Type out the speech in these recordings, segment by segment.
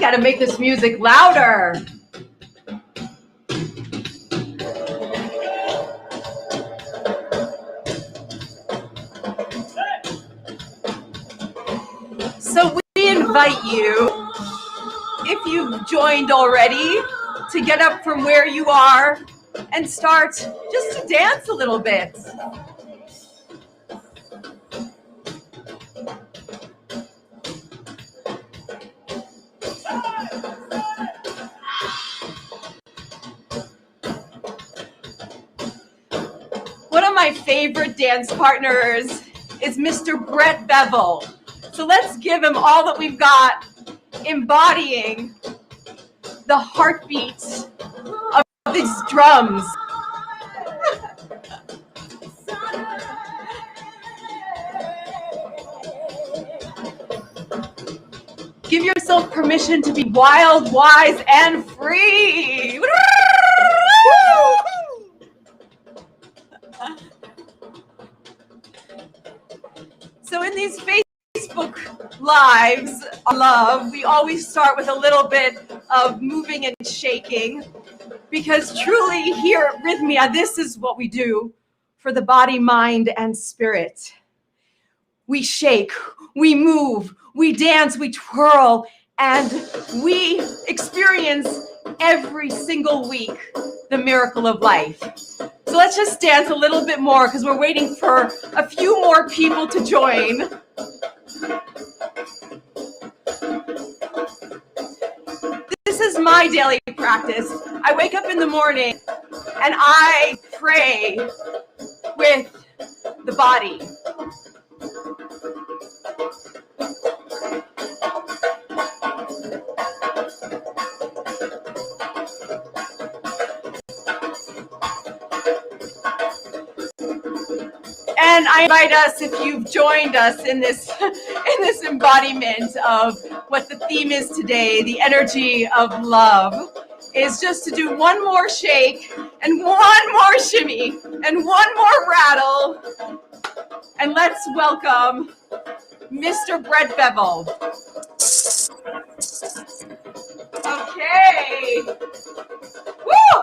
Gotta make this music louder. So we invite you, if you've joined already, to get up from where you are and start just to dance a little bit. One of my favorite dance partners is Mr. Bevell. So let's give him all that we've got, embodying the heartbeat of these drums. Give yourself permission to be wild, wise, and free. So in these Facebook Lives on love, we always start with a little bit of moving and shaking, because truly here at Rythmia, this is what we do for the body, mind, and spirit. We shake, we move, we dance, we twirl, and we experience every single week the miracle of life. So let's just dance a little bit more, because we're waiting for a few more people to join. This is my daily practice. I wake up in the morning and I pray with the body. And I invite us, if you've joined us in this embodiment of what the theme is today, the energy of love, is just to do one more shake and one more shimmy and one more rattle. And let's welcome Mr. Bevell. Okay. Woo!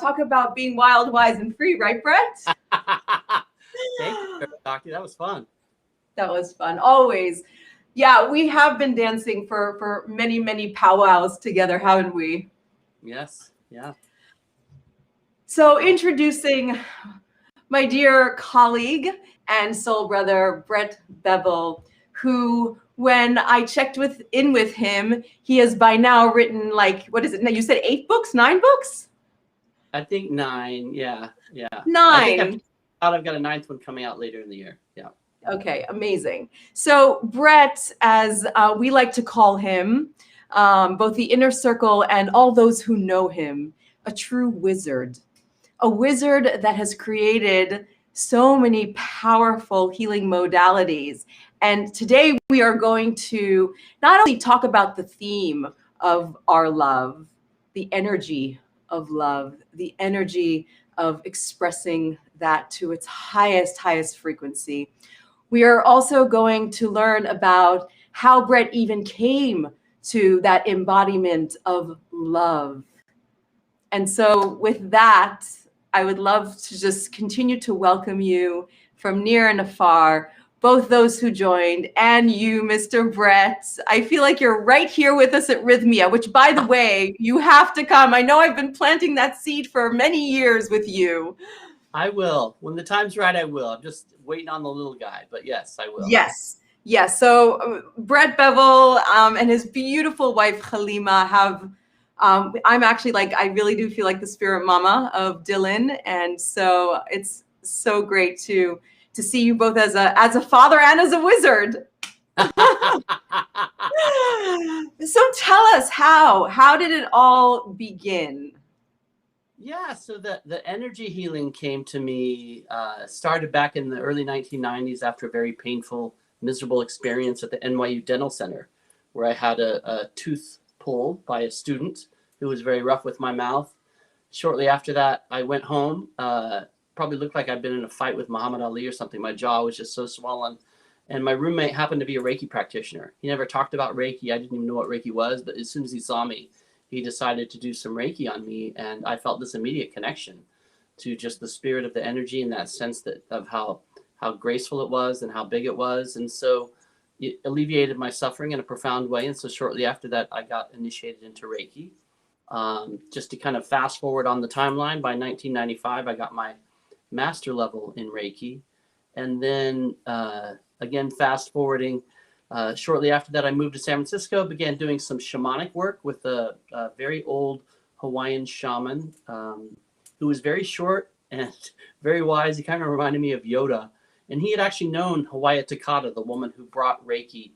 Talk about being wild, wise, and free, right, Brett? Thank you, Parashakti. That was fun. That was fun, always. Yeah, we have been dancing for many, many powwows together, haven't we? Yes, yeah. So introducing my dear colleague and soul brother, Bevell, who, when I checked in with him, he has by now written, like, what is it? You said 8 books, 9 books? I think 9, yeah. 9. I've got a 9th one coming out later in the year, yeah. Okay, amazing. So Brett, as we like to call him, both the inner circle and all those who know him, a true wizard. A wizard that has created so many powerful healing modalities. And today we are going to not only talk about the theme of our love, the energy of love, the energy of expressing that to its highest frequency. We are also going to learn about how Brett even came to that embodiment of love. And so with that, I would love to just continue to welcome you from near and afar, both those who joined and you, Mr. Brett. I feel like you're right here with us at Rythmia, which, by the way, you have to come. I know I've been planting that seed for many years with you. I will. When the time's right, I will. I'm just waiting on the little guy, but yes, I will. Yes. So Brett Bevell and his beautiful wife, Halima, have, I'm actually I really do feel like the spirit mama of Dylan. And so it's so great to see you both as a father and as a wizard. So tell us, how did it all begin? Yeah, so the energy healing came to me, started back in the early 1990s after a very painful, miserable experience at the NYU Dental Center, where I had a tooth pulled by a student who was very rough with my mouth. Shortly after that, I went home, probably looked like I'd been in a fight with Muhammad Ali or something. My jaw was just so swollen. And my roommate happened to be a Reiki practitioner. He never talked about Reiki. I didn't even know what Reiki was, but as soon as he saw me, he decided to do some Reiki on me. And I felt this immediate connection to just the spirit of the energy and that sense that of how graceful it was and how big it was. And so it alleviated my suffering in a profound way. And so shortly after that, I got initiated into Reiki. Just to kind of fast forward on the timeline, by 1995, I got my master level in Reiki. And then again, fast forwarding, shortly after that, I moved to San Francisco, began doing some shamanic work with a very old Hawaiian shaman who was very short and very wise. He kind of reminded me of Yoda. And he had actually known Hawaii Takata, the woman who brought Reiki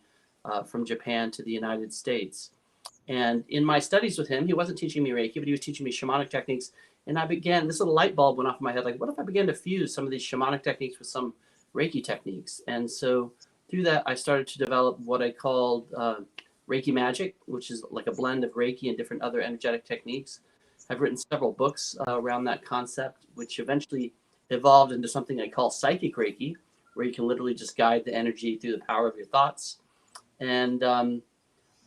from Japan to the United States. And in my studies with him, he wasn't teaching me Reiki, but he was teaching me shamanic techniques. And I began, this little light bulb went off in my head, like, what if I began to fuse some of these shamanic techniques with some Reiki techniques? And so through that, I started to develop what I called Reiki magic, which is like a blend of Reiki and different other energetic techniques. I've written several books around that concept, which eventually evolved into something I call psychic Reiki, where you can literally just guide the energy through the power of your thoughts. And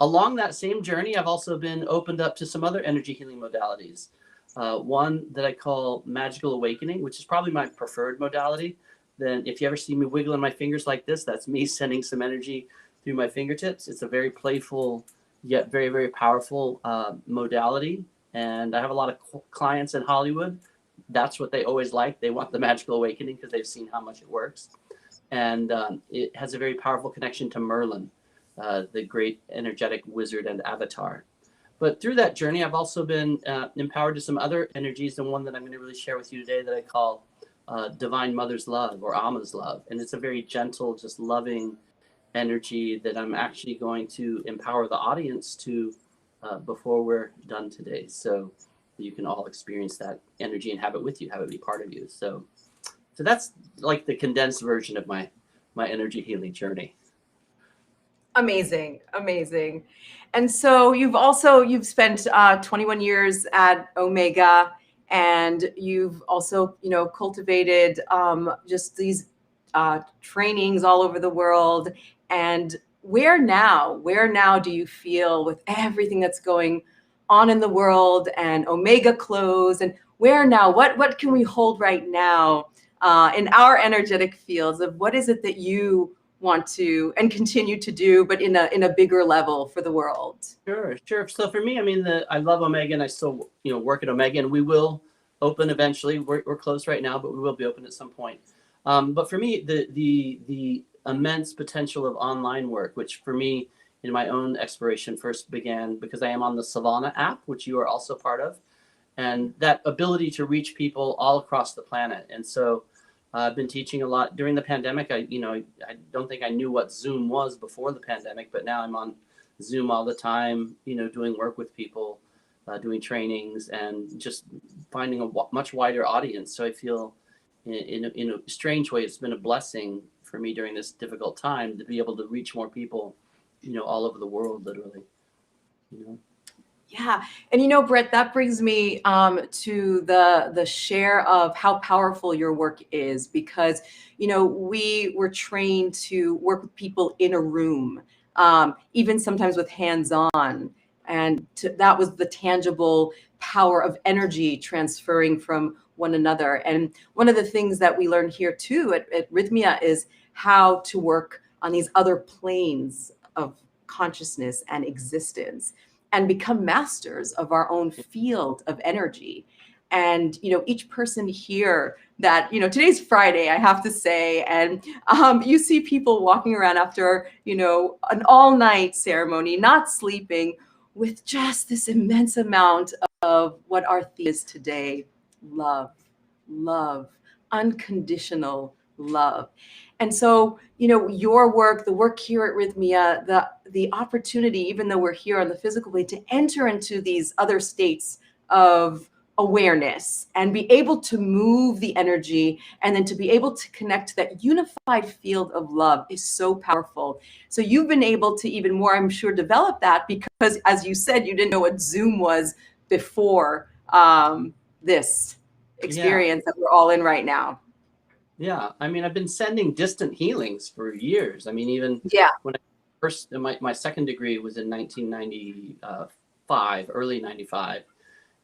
along that same journey, I've also been opened up to some other energy healing modalities. One that I call magical awakening, which is probably my preferred modality. Then if you ever see me wiggling my fingers like this, that's me sending some energy through my fingertips. It's a very playful, yet very, very powerful modality. And I have a lot of clients in Hollywood. That's what they always like. They want the magical awakening because they've seen how much it works. And it has a very powerful connection to Merlin, the great energetic wizard and avatar. But through that journey, I've also been empowered to some other energies, and one that I'm going to really share with you today that I call Divine Mother's Love, or Amma's Love. And it's a very gentle, just loving energy that I'm actually going to empower the audience to before we're done today. So you can all experience that energy and have it with you, have it be part of you. So that's like the condensed version of my energy healing journey. Amazing, amazing. And so you've spent 21 years at Omega, and you've also, cultivated just these trainings all over the world. And where now do you feel, with everything that's going on in the world and Omega closed, and where now, what can we hold right now in our energetic fields of what is it that you want to and continue to do, but in a bigger level for the world? Sure. So for me, I mean, I love Omega, and I still, work at Omega, and we will open eventually. We're closed right now, but we will be open at some point. But for me, the immense potential of online work, which for me, in my own exploration, first began because I am on the Savannah app, which you are also part of, and that ability to reach people all across the planet. And so I've been teaching a lot during the pandemic. I don't think I knew what Zoom was before the pandemic, but now I'm on Zoom all the time, doing work with people, doing trainings, and just finding a much wider audience. So I feel in a strange way, it's been a blessing for me during this difficult time to be able to reach more people, all over the world, literally. Yeah. And Brett, that brings me to the share of how powerful your work is, because, we were trained to work with people in a room, even sometimes with hands-on. And that was the tangible power of energy transferring from one another. And one of the things that we learned here too at Rythmia is how to work on these other planes of consciousness and existence, and become masters of our own field of energy. And, each person here that, today's Friday, I have to say, and you see people walking around after, an all-night ceremony, not sleeping, with just this immense amount of what our theme is today: love, unconditional love. And so, your work, the work here at Rythmia, the opportunity, even though we're here on the physical plane, to enter into these other states of awareness and be able to move the energy, and then to be able to connect to that unified field of love is so powerful. So you've been able to even more, I'm sure, develop that, because, as you said, you didn't know what Zoom was before this experience that we're all in right now. Yeah. I mean, I've been sending distant healings for years. I mean, even Yeah. when I first, my second degree was in 1995, early 95. Mm.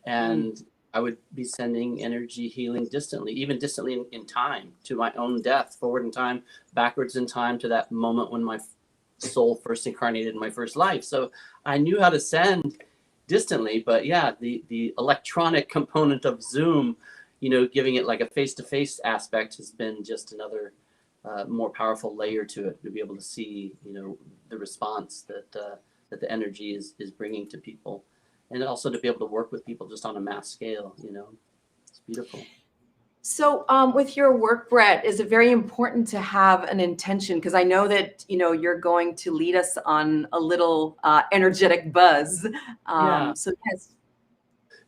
And I would be sending energy healing distantly, even distantly in time, to my own death, forward in time, backwards in time, to that moment when my soul first incarnated in my first life. So I knew how to send distantly, but yeah, the electronic component of Zoom, giving it like a face-to-face aspect, has been just another more powerful layer to it, to be able to see the response that the energy is bringing to people, and also to be able to work with people just on a mass scale. It's beautiful. So, with your work, Brett, is it very important to have an intention? Because I know that you're going to lead us on a little energetic buzz. Yeah. So, yes.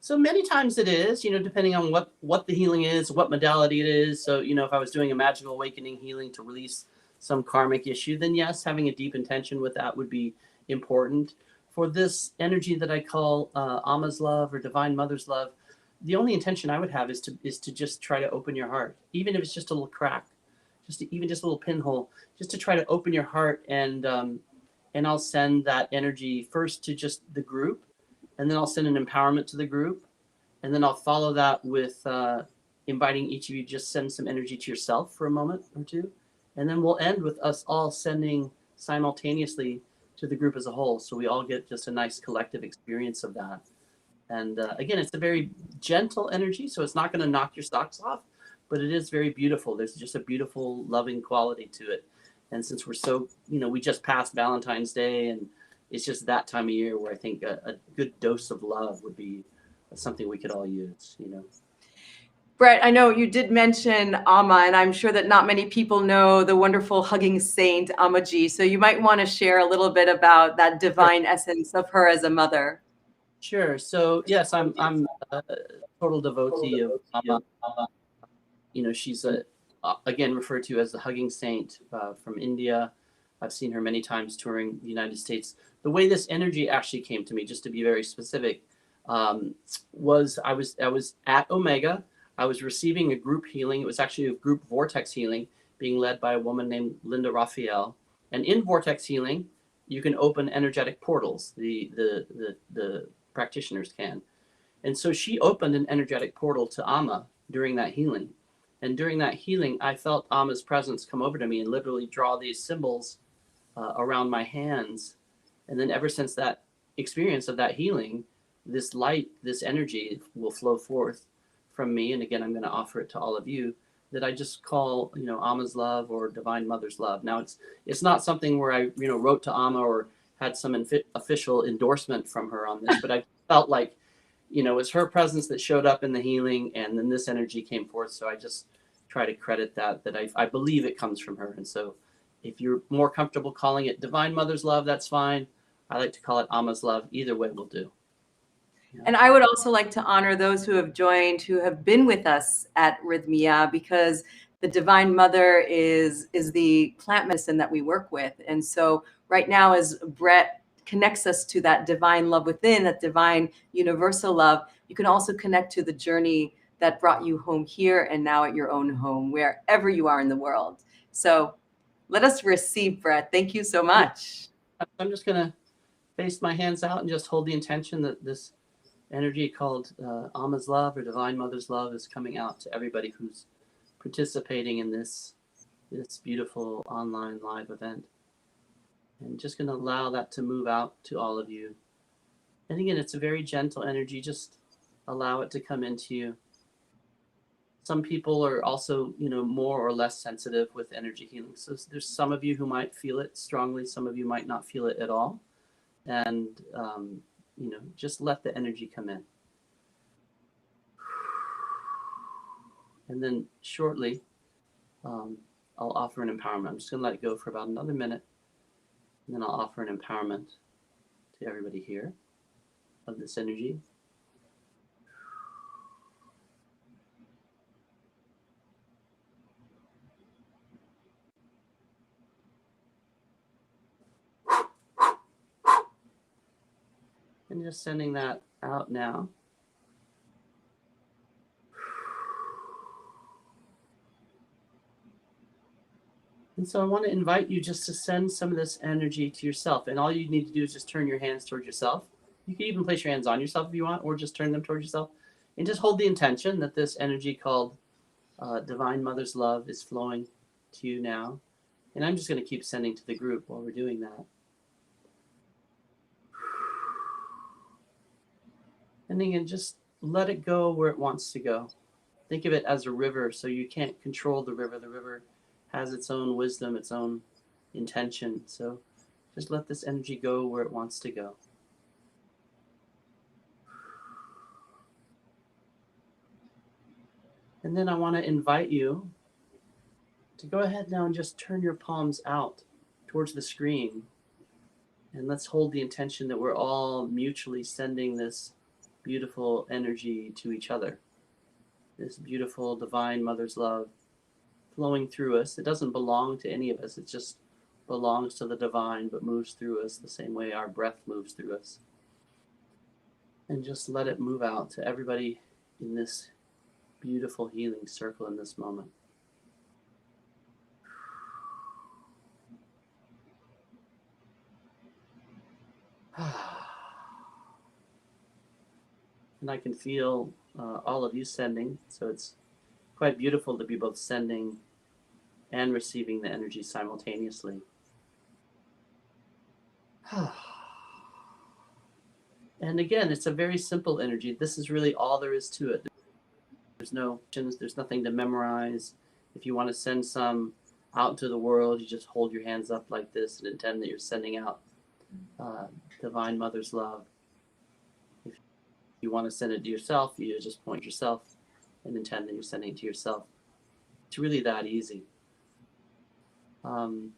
So many times it is, depending on what the healing is, what modality it is. So, if I was doing a magical awakening healing to release some karmic issue, then yes, having a deep intention with that would be important. For this energy that I call Amma's love or Divine Mother's love, the only intention I would have is to just try to open your heart, even if it's just a little crack, even just a little pinhole, just to try to open your heart, and I'll send that energy first to just the group, and then I'll send an empowerment to the group, and then I'll follow that with inviting each of you just send some energy to yourself for a moment or two, and then we'll end with us all sending simultaneously to the group as a whole, so we all get just a nice collective experience of that. And again, it's a very gentle energy, so it's not going to knock your socks off, but it is very beautiful. There's just a beautiful, loving quality to it. And since we're so, we just passed Valentine's Day, and it's just that time of year where I think a good dose of love would be something we could all use. Brett, I know you did mention Amma, and I'm sure that not many people know the wonderful hugging saint Ammaji. So you might want to share a little bit about that Sure. divine essence of her as a mother. Sure. So yes, I'm a total devotee of Amma. She's again referred to as the hugging saint from India. I've seen her many times touring the United States. The way this energy actually came to me, just to be very specific, was I was at Omega. I was receiving a group healing. It was actually a group vortex healing being led by a woman named Linda Raphael. And in vortex healing, you can open energetic portals. The practitioners can. And so she opened an energetic portal to Amma during that healing. And during that healing, I felt Amma's presence come over to me and literally draw these symbols around my hands. And then ever since that experience of that healing, this light, this energy will flow forth from me. And again, I'm going to offer it to all of you, that I just call, Amma's love or Divine Mother's love. Now, it's not something where I, wrote to Amma or had some official endorsement from her on this, but I felt like, it's her presence that showed up in the healing, and then this energy came forth. So I just try to credit that I believe it comes from her. And so if you're more comfortable calling it Divine Mother's love, that's fine. I like to call it Amma's love. Either way will do. Yeah. And I would also like to honor those who have joined, who have been with us at Rythmia, because the Divine Mother is the plant medicine that we work with. And so right now, as Brett connects us to that divine love within, that divine universal love, you can also connect to the journey that brought you home here and now at your own home, wherever you are in the world. So let us receive, Brett. Thank you so Yeah. much. I'm just going to face my hands out and just hold the intention that this energy called Amma's love or Divine Mother's love is coming out to everybody who's participating in this beautiful online live event. And just going to allow that to move out to all of you. And again, it's a very gentle energy. Just allow it to come into you. Some people are also, more or less sensitive with energy healing. So there's some of you who might feel it strongly. Some of you might not feel it at all. And, just let the energy come in. And then shortly, I'll offer an empowerment. I'm just going to let it go for about another minute. And then I'll offer an empowerment to everybody here of this energy. And just sending that out now. And so I want to invite you just to send some of this energy to yourself. And all you need to do is just turn your hands towards yourself. You can even place your hands on yourself if you want, or just turn them towards yourself. And just hold the intention that this energy called Divine Mother's Love is flowing to you now. And I'm just going to keep sending to the group while we're doing that. And then just let it go where it wants to go. Think of it as a river, so you can't control the river. The river has its own wisdom, its own intention. So just let this energy go where it wants to go. And then I want to invite you to go ahead now and just turn your palms out towards the screen. And let's hold the intention that we're all mutually sending this beautiful energy to each other. This beautiful Divine Mother's love flowing through us. It doesn't belong to any of us. It just belongs to the divine, but moves through us the same way our breath moves through us. And just let it move out to everybody in this beautiful healing circle in this moment. And I can feel all of you sending, so it's quite beautiful to be both sending and receiving the energy simultaneously. And again, it's a very simple energy. This is really all there is to it. There's nothing to memorize. If you want to send some out to the world, you just hold your hands up like this and intend that you're sending out Divine Mother's love. If you want to send it to yourself, you just point yourself and intend that you're sending it to yourself. It's really that easy. So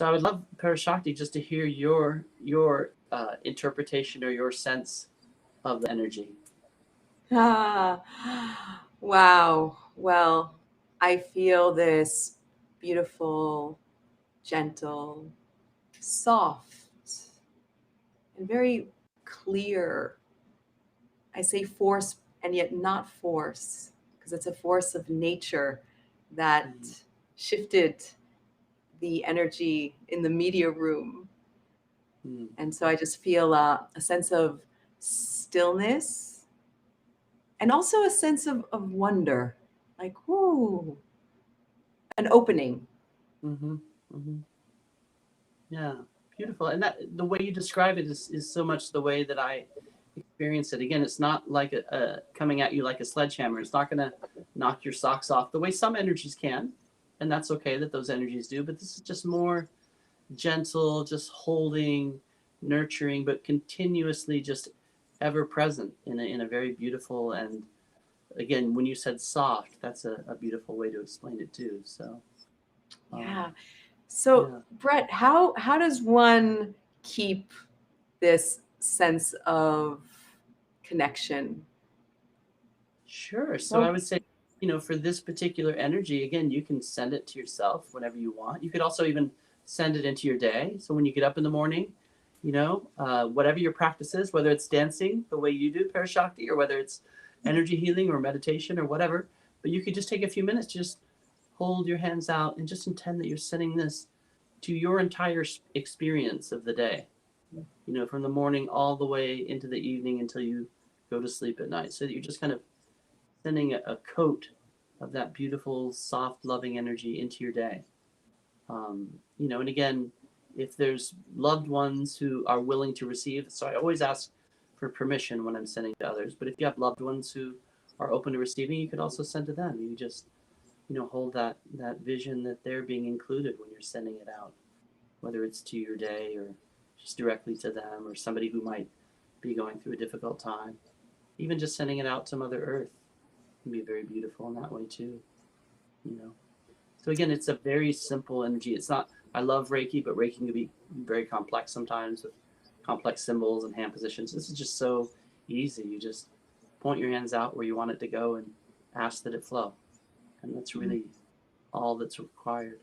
I would love, Parashakti, just to hear your interpretation or your sense of the energy. Wow. Well, I feel this beautiful, gentle, soft, and very clear. I say force and yet not force, because it's a force of nature that shifted the energy in the media room. And so I just feel a sense of stillness and also a sense of wonder, like, whoo, an opening. Yeah, beautiful. And that the way you describe it is so much the way that I experience it. Again, it's not like coming at you like a sledgehammer. It's not going to knock your socks off the way some energies can. And that's okay that those energies do. But this is just more gentle, just holding, nurturing, but continuously just ever present in a very beautiful, and again, when you said soft, that's a beautiful way to explain it too. So yeah. So Brett, how does one keep this sense of connection? Sure. So I would say, for this particular energy, again, you can send it to yourself whenever you want. You could also even send it into your day. So when you get up in the morning, whatever your practice is, whether it's dancing the way you do, Parashakti, or whether it's energy healing or meditation or whatever, but you could just take a few minutes, just hold your hands out and just intend that you're sending this to your entire experience of the day, from the morning all the way into the evening until you go to sleep at night. So that you're just kind of sending a coat of that beautiful, soft, loving energy into your day. And again, if there's loved ones who are willing to receive, so I always ask for permission when I'm sending to others, but if you have loved ones who are open to receiving, you could also send to them. You just, hold that vision that they're being included when you're sending it out, whether it's to your day or just directly to them or somebody who might be going through a difficult time. Even just sending it out to Mother Earth can be very beautiful in that way too, So again, it's a very simple energy. It's not, I love Reiki, but Reiki can be very complex sometimes with complex symbols and hand positions. This is just so easy. You just point your hands out where you want it to go and ask that it flow. And that's really all that's required.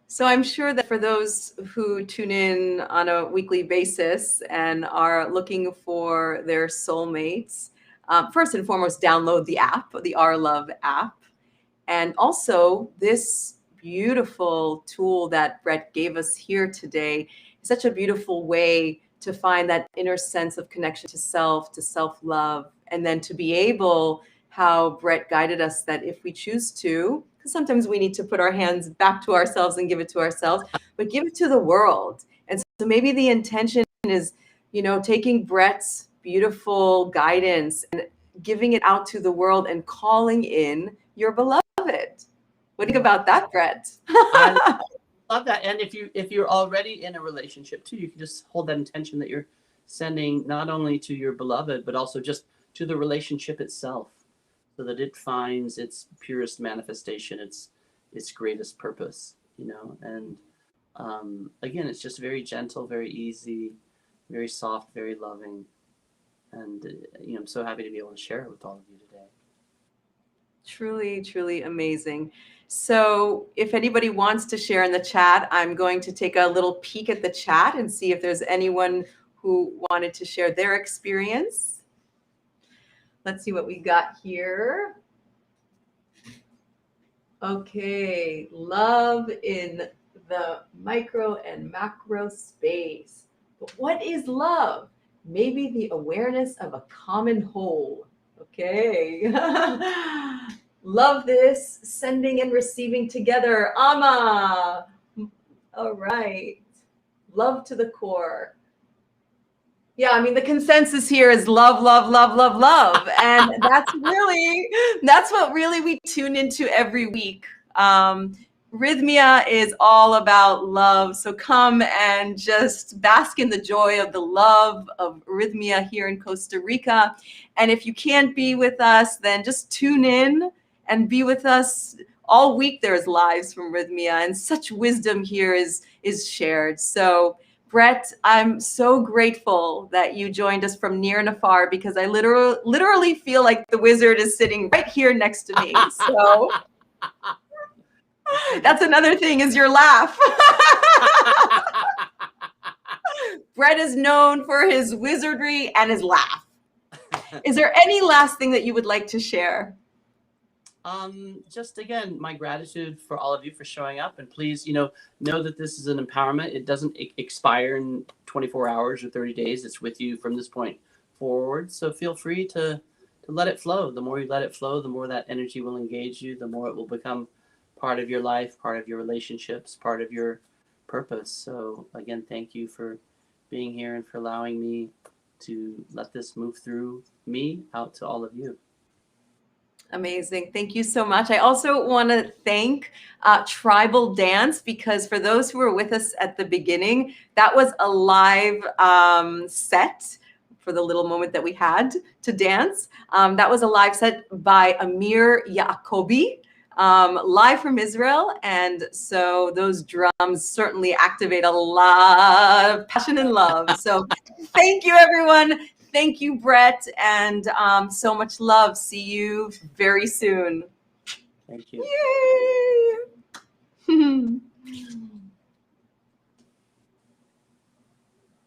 So I'm sure that for those who tune in on a weekly basis and are looking for their soulmates, first and foremost, download the app, the Our Love app. And also this beautiful tool that Brett gave us here today is such a beautiful way to find that inner sense of connection to self-love, and then to be able, how Brett guided us, that if we choose to, because sometimes we need to put our hands back to ourselves and give it to ourselves, but give it to the world. And so maybe the intention is, taking Brett's beautiful guidance and giving it out to the world and calling in your beloved. What do you think about that, Brett? I love that. And if you're already in a relationship too, you can just hold that intention that you're sending not only to your beloved, but also just to the relationship itself, so that it finds its purest manifestation, its greatest purpose, And again, it's just very gentle, very easy, very soft, very loving. And I'm so happy to be able to share it with all of you today. Truly, truly amazing. So if anybody wants to share in the chat, I'm going to take a little peek at the chat and see if there's anyone who wanted to share their experience. Let's see what we got here. Okay, love in the micro and macro space. But what is love? Maybe the awareness of a common whole. Okay. Love this. Sending and receiving together. Ama. All right. Love to the core. Yeah, I mean, the consensus here is love, love, love, love, love. And that's what really we tune into every week. Rythmia is all about love. So come and just bask in the joy of the love of Rythmia here in Costa Rica. And if you can't be with us, then just tune in and be with us all week. There's lives from Rythmia, and such wisdom here is shared. So Brett, I'm so grateful that you joined us from near and afar, because I literally feel like the wizard is sitting right here next to me. So that's another thing, is your laugh. Brett is known for his wizardry and his laugh. Is there any last thing that you would like to share? Just again, my gratitude for all of you for showing up, and please, know that this is an empowerment. It doesn't expire in 24 hours or 30 days. It's with you from this point forward. So feel free to let it flow. The more you let it flow, the more that energy will engage you, the more it will become part of your life, part of your relationships, part of your purpose. So again, thank you for being here and for allowing me to let this move through me out to all of you. Amazing. Thank you so much. I also want to thank Tribal Dance, because for those who were with us at the beginning, that was a live set for the little moment that we had to dance. That was a live set by Amir Yacobi, live from Israel. And so those drums certainly activate a lot of passion and love. So thank you, everyone. Thank you, Brett, and so much love. See you very soon. Thank you. Yay!